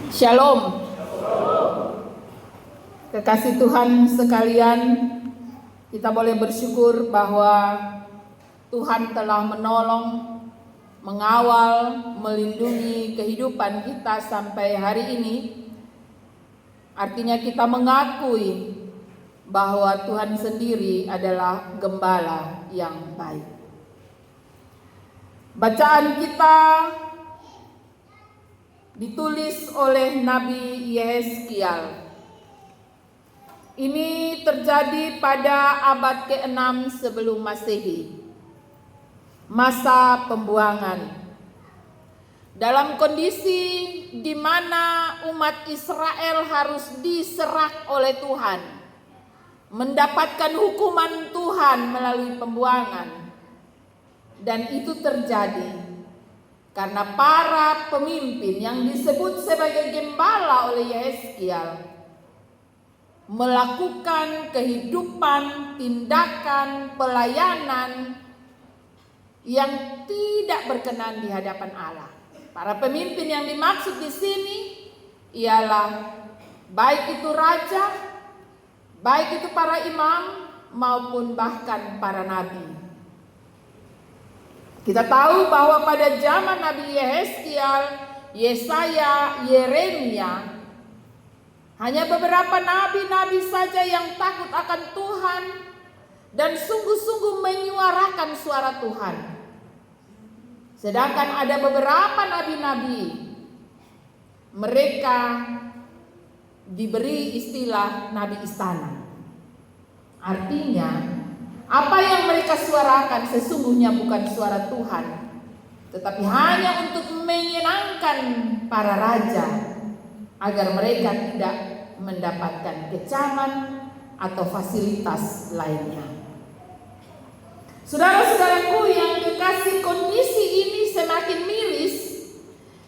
Shalom. Kekasih Tuhan sekalian, kita boleh bersyukur bahwa Tuhan telah menolong, mengawal, melindungi kehidupan kita sampai hari ini. Artinya kita mengakui bahwa Tuhan sendiri adalah gembala yang baik. Bacaan kita ditulis oleh Nabi Yehezkiel. Ini terjadi pada abad ke-6 sebelum Masehi, masa pembuangan. Dalam kondisi di mana umat Israel harus diserak oleh Tuhan, mendapatkan hukuman Tuhan melalui pembuangan. Dan itu terjadi karena para pemimpin yang disebut sebagai gembala oleh Yehezkiel melakukan kehidupan, tindakan, pelayanan yang tidak berkenan di hadapan Allah. Para pemimpin yang dimaksud di sini ialah baik itu raja, baik itu para imam maupun bahkan para nabi. Kita tahu bahwa pada zaman Nabi Yehezkiel, Yesaya, Yeremia, hanya beberapa nabi-nabi saja yang takut akan Tuhan dan sungguh-sungguh menyuarakan suara Tuhan. Sedangkan ada beberapa nabi-nabi, mereka diberi istilah nabi istana. Artinya, apa yang mereka suarakan sesungguhnya bukan suara Tuhan, tetapi hanya untuk menyenangkan para raja agar mereka tidak mendapatkan kecaman atau fasilitas lainnya. Saudara-saudaraku yang kekasih, kondisi ini semakin miris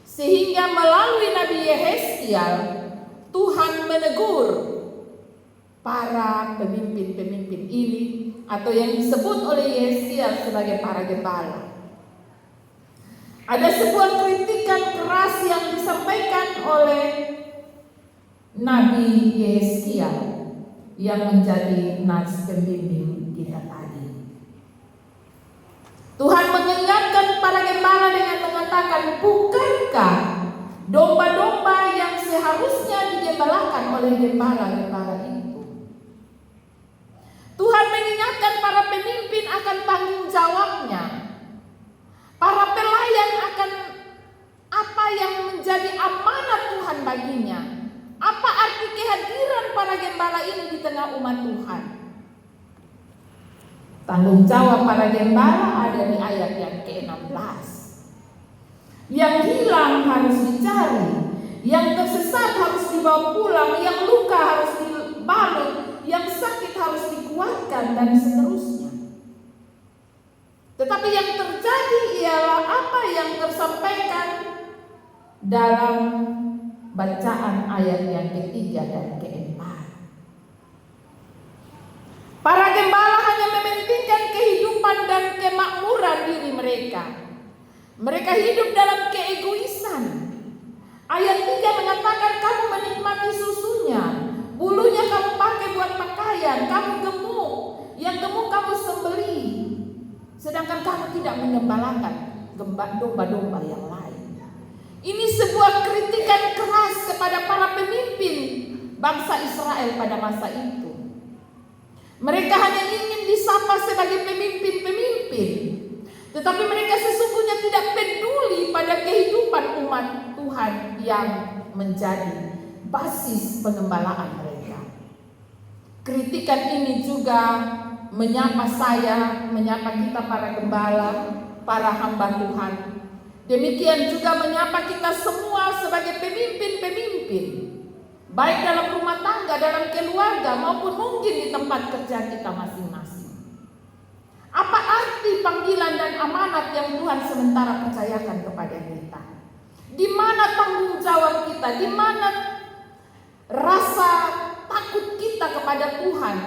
sehingga melalui Nabi Yehezkiel Tuhan menegur para pemimpin-pemimpin ini atau yang disebut oleh Yehezkiel sebagai para gembala. Ada sebuah kritikan keras yang disampaikan oleh Nabi Yehezkiel yang menjadi nas pembimbing kita tadi. Tuhan mengingatkan para gembala dengan mengatakan, bukankah domba-domba yang seharusnya digembalakan oleh gembala-gembala itu? Tuhan mengingatkan para pemimpin akan tanggung jawabnya. Para pelayan akan apa yang menjadi amanat Tuhan baginya. Apa arti kehadiran para gembala ini di tengah umat Tuhan? Tanggung jawab para gembala ada di ayat yang ke-16. Yang hilang harus dicari, yang tersesat harus dibawa pulang, yang luka harus dibalut, yang sakit harus dikuatkan, dan seterusnya. Tetapi yang terjadi ialah apa yang tersampaikan dalam bacaan ayat yang ketiga dan keempat. Para gembala hanya mementingkan kehidupan dan kemakmuran diri mereka. Mereka hidup dalam keegoisan. Ayat 3 mengatakan, kamu menikmati susunya, bulunya kamu pakai buat pakaian, kamu gemuk, yang gemuk kamu sembelih, sedangkan kamu tidak menggembalakan domba-domba yang lain. Ini sebuah kritikan keras kepada para pemimpin bangsa Israel pada masa itu. Mereka hanya ingin disapa sebagai pemimpin-pemimpin, tetapi mereka sesungguhnya tidak peduli pada kehidupan umat Tuhan yang menjadi basis pengembalaan mereka. Kritikan ini juga menyapa saya, menyapa kita para gembala, para hamba Tuhan. Demikian juga menyapa kita semua sebagai pemimpin-pemimpin, baik dalam rumah tangga, dalam keluarga, maupun mungkin di tempat kerja kita masing-masing. Apa arti panggilan dan amanat yang Tuhan sementara percayakan kepada kita? Di mana tanggung jawab kita? Di mana rasa takut kita kepada Tuhan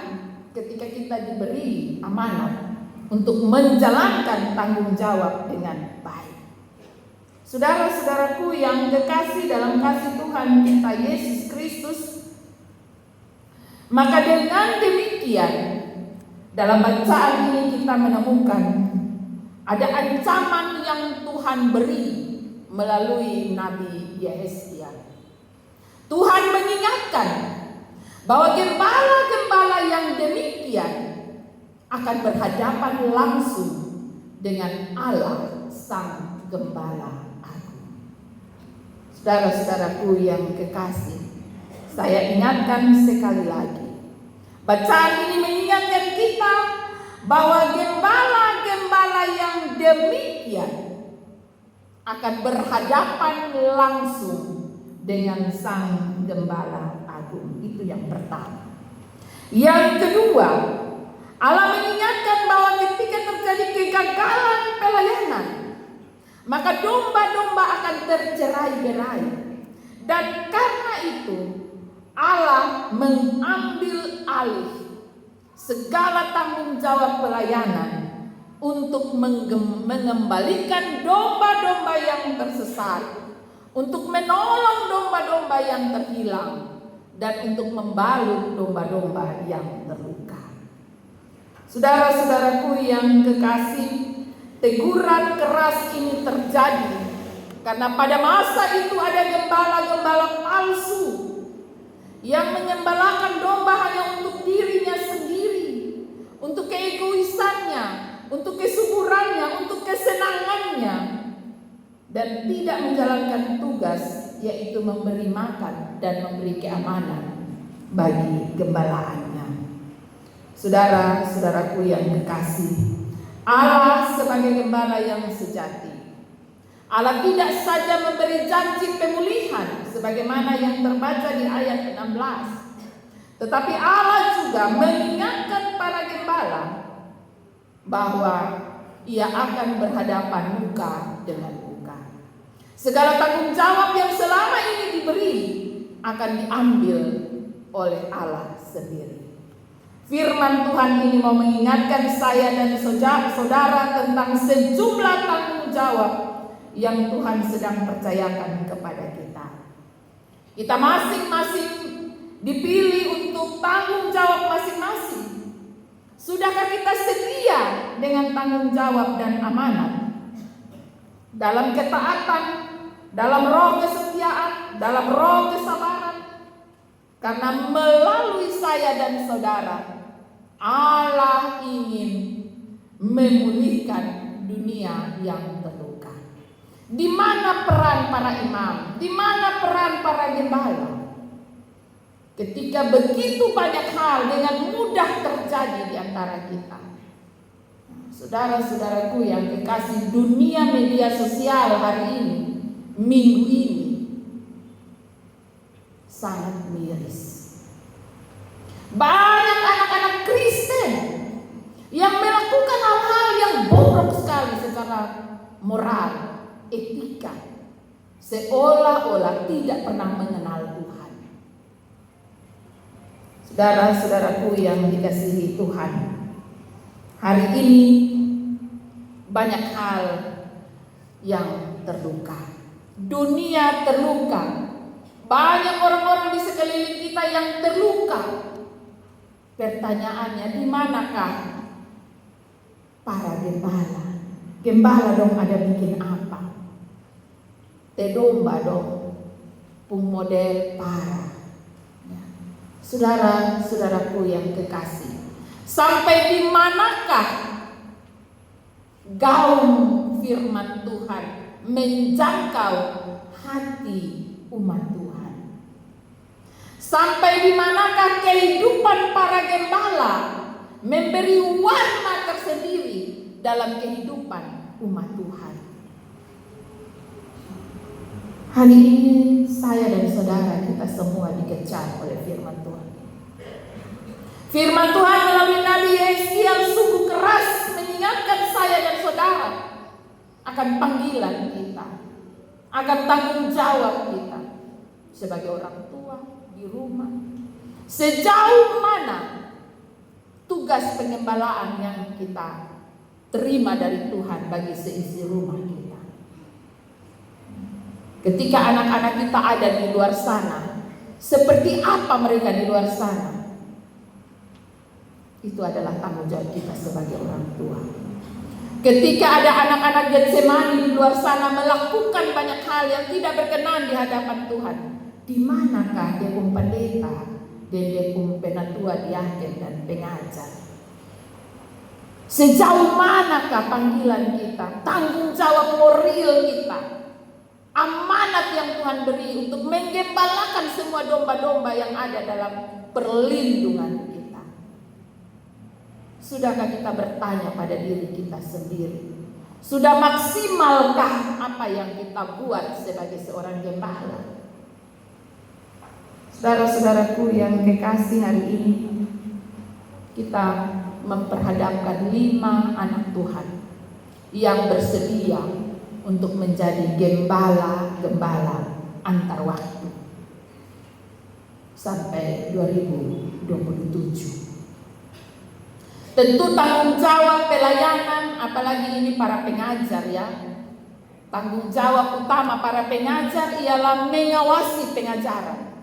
ketika kita diberi amanat untuk menjalankan tanggung jawab dengan baik? Saudara-saudaraku yang kekasih dalam kasih Tuhan Tuhan kita Yesus Kristus. Maka dengan demikian, dalam bacaan ini kita menemukan ada ancaman yang Tuhan beri melalui Nabi Yehezkiel. Tuhan mengingatkan bahwa gembala-gembala yang demikian akan berhadapan langsung dengan Allah Sang Gembala Agung. Saudara-saudaraku yang kekasih, saya ingatkan sekali lagi, bacaan ini mengingatkan kita bahwa gembala-gembala yang demikian akan berhadapan langsung dengan Sang Gembala Agung. Itu yang pertama. Yang kedua, Allah mengingatkan bahwa ketika terjadi kegagalan pelayanan, maka domba-domba akan tercerai-berai. Dan karena itu Allah mengambil alih segala tanggung jawab pelayanan untuk mengembalikan domba-domba yang tersesat, untuk menolong domba-domba yang terhilang, dan untuk membalut domba-domba yang terluka. Saudara-saudaraku yang kekasih, teguran keras ini terjadi karena pada masa itu ada gembala-gembala palsu yang menyembelihkan domba hanya untuk dirinya sendiri, untuk keegoisannya, untuk kesuburannya, untuk kesenangannya, dan tidak menjalankan tugas, yaitu memberi makan dan memberi keamanan bagi gembalaannya. Saudara-saudaraku yang kekasih, Allah sebagai gembala yang sejati, Allah tidak saja memberi janji pemulihan sebagaimana yang terbaca di ayat 16, tetapi Allah juga mengingatkan para gembala bahwa ia akan berhadapan muka dengan muka. Segala tanggung jawab yang selama ini diberi akan diambil oleh Allah sendiri. Firman Tuhan ini mau mengingatkan saya dan saudara tentang sejumlah tanggung jawab yang Tuhan sedang percayakan kepada kita. Kita masing-masing dipilih untuk tanggung jawab masing-masing. Sudahkah kita setia dengan tanggung jawab dan amanat? Dalam ketaatan, dalam roh kesetiaan, dalam roh kesabaran. Karena melalui saya dan saudara, Allah ingin memulihkan dunia yang terluka. Di mana peran para imam? Di mana peran para gembala? Ketika begitu banyak hal dengan mudah terjadi di antara kita. Saudara-saudaraku yang kekasih, dunia media sosial hari ini, minggu ini, sangat miris. Banyak anak-anak Kristen yang melakukan hal-hal yang buruk sekali secara moral, etika, seolah-olah tidak pernah mengenal Tuhan. Saudara-saudaraku yang dikasihi Tuhan, hari ini banyak hal yang terluka. Dunia terluka. Banyak orang-orang di sekeliling kita yang terluka. Pertanyaannya, di manakah para gembala? Gembala dong ada bikin apa? Te domba dong, pung model para. Ya. Saudara-saudaraku yang kekasih, sampai di manakah gaung firman Tuhan menjangkau hati umat Tuhan? Sampai di manakah kehidupan para gembala memberi warna tersendiri dalam kehidupan umat Tuhan? Hari ini saya dan saudara kita semua dikecam oleh firman Tuhan. Firman Tuhan melalui Nabi Yehezkiel sungguh keras mengingatkan saya dan saudara akan panggilan kita, akan tanggung jawab kita sebagai orang tua di rumah. Sejauh mana tugas pengembalaan yang kita terima dari Tuhan bagi seisi rumah kita. Ketika anak-anak kita ada di luar sana, seperti apa mereka di luar sana? Itu adalah tanggung jawab kita sebagai orang tua. Ketika ada anak-anak Getsemani di luar sana melakukan banyak hal yang tidak berkenan di hadapan Tuhan, di manakah dia pendeta dan dia penatua diaken dan pengajar? Sejauh manakah panggilan kita, tanggung jawab moral kita, amanat yang Tuhan beri untuk menggembalakan semua domba-domba yang ada dalam perlindungan kita? Sudahkah kita bertanya pada diri kita sendiri? Sudah maksimalkah apa yang kita buat sebagai seorang gembala? Saudara-saudaraku yang kekasih, hari ini kita memperhadapkan 5 anak Tuhan yang bersedia untuk menjadi gembala-gembala antar waktu sampai 2027. Tentu tanggung jawab pelayanan, apalagi ini para pengajar ya. Tanggung jawab utama para pengajar ialah mengawasi pengajaran.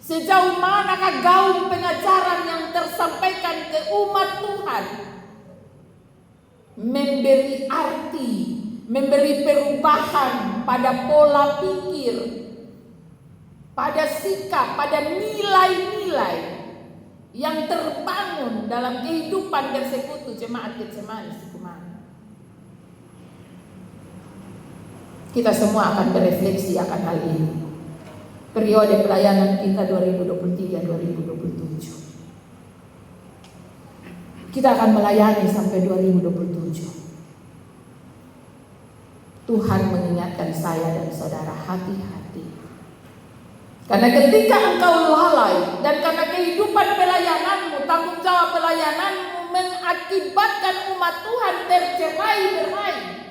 Sejauh manakah gaung pengajaran yang tersampaikan ke umat Tuhan memberi arti, memberi perubahan pada pola pikir, pada sikap, pada nilai-nilai yang terbangun dalam kehidupan persekutu jemaat Getsemani Sukumana. Kita semua akan berefleksi akan hal ini. Periode pelayanan kita 2023-2027. Kita akan melayani sampai 2027. Tuhan mengingatkan saya dan saudara, hati-hati. Karena ketika engkau lalai dan karena kehidupan pelayananmu, tanggung jawab pelayananmu mengakibatkan umat Tuhan tercerai-berai,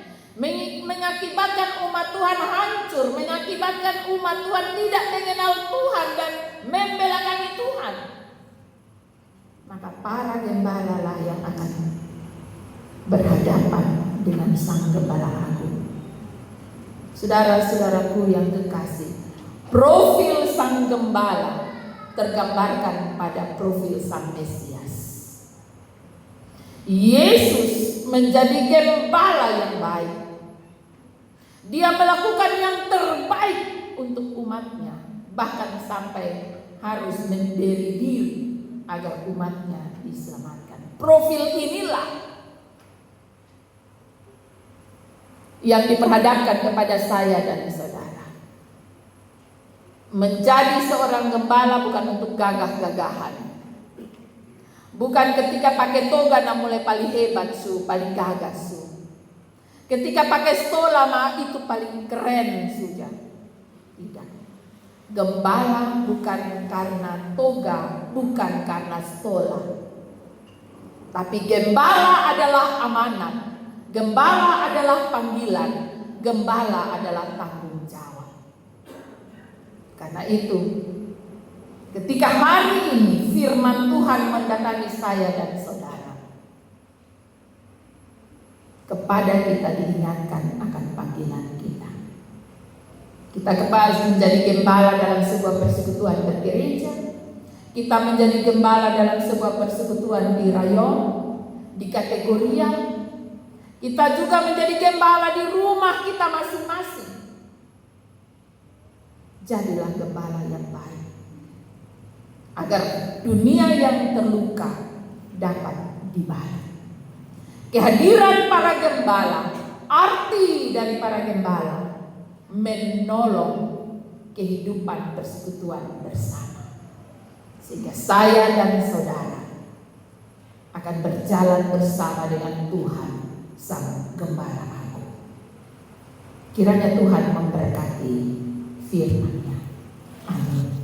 mengakibatkan umat Tuhan hancur, mengakibatkan umat Tuhan tidak mengenal Tuhan dan membelakangi Tuhan, maka para gembala lah yang akan berhadapan dengan Sang Gembala Agung. Saudara-saudaraku yang kekasih, profil Sang Gembala tergambarkan pada profil Sang Mesias. Yesus menjadi gembala yang baik. Dia melakukan yang terbaik untuk umatnya, bahkan sampai harus menderi diri agar umatnya diselamatkan. Profil inilah yang diperhadapkan kepada saya dan saudara. Menjadi seorang gembala bukan untuk gagah-gagahan. Bukan ketika pakai toga nah mulai paling hebat su, paling gagah su. Ketika pakai stola mah itu paling keren sudah. Tidak. Gembala bukan karena toga, bukan karena stola. Tapi gembala adalah amanat. Gembala adalah panggilan. Gembala adalah tanggung jawab. Karena itu, ketika hari ini firman Tuhan mendatangi saya dan saudara, kepada kita diingatkan akan panggilan kita. Kita kembali menjadi gembala dalam sebuah persekutuan bergereja. Kita menjadi gembala dalam sebuah persekutuan di rayon, di kategorian. Kita juga menjadi gembala di rumah kita masing-masing. Jadilah gembala yang baik, agar dunia yang terluka dapat dibalas. Kehadiran para gembala, arti dari para gembala menolong kehidupan persekutuan bersama, sehingga saya dan saudara akan berjalan bersama dengan Tuhan Sang Gembala Agung. Kiranya Tuhan memberkati firman-Nya. Amin.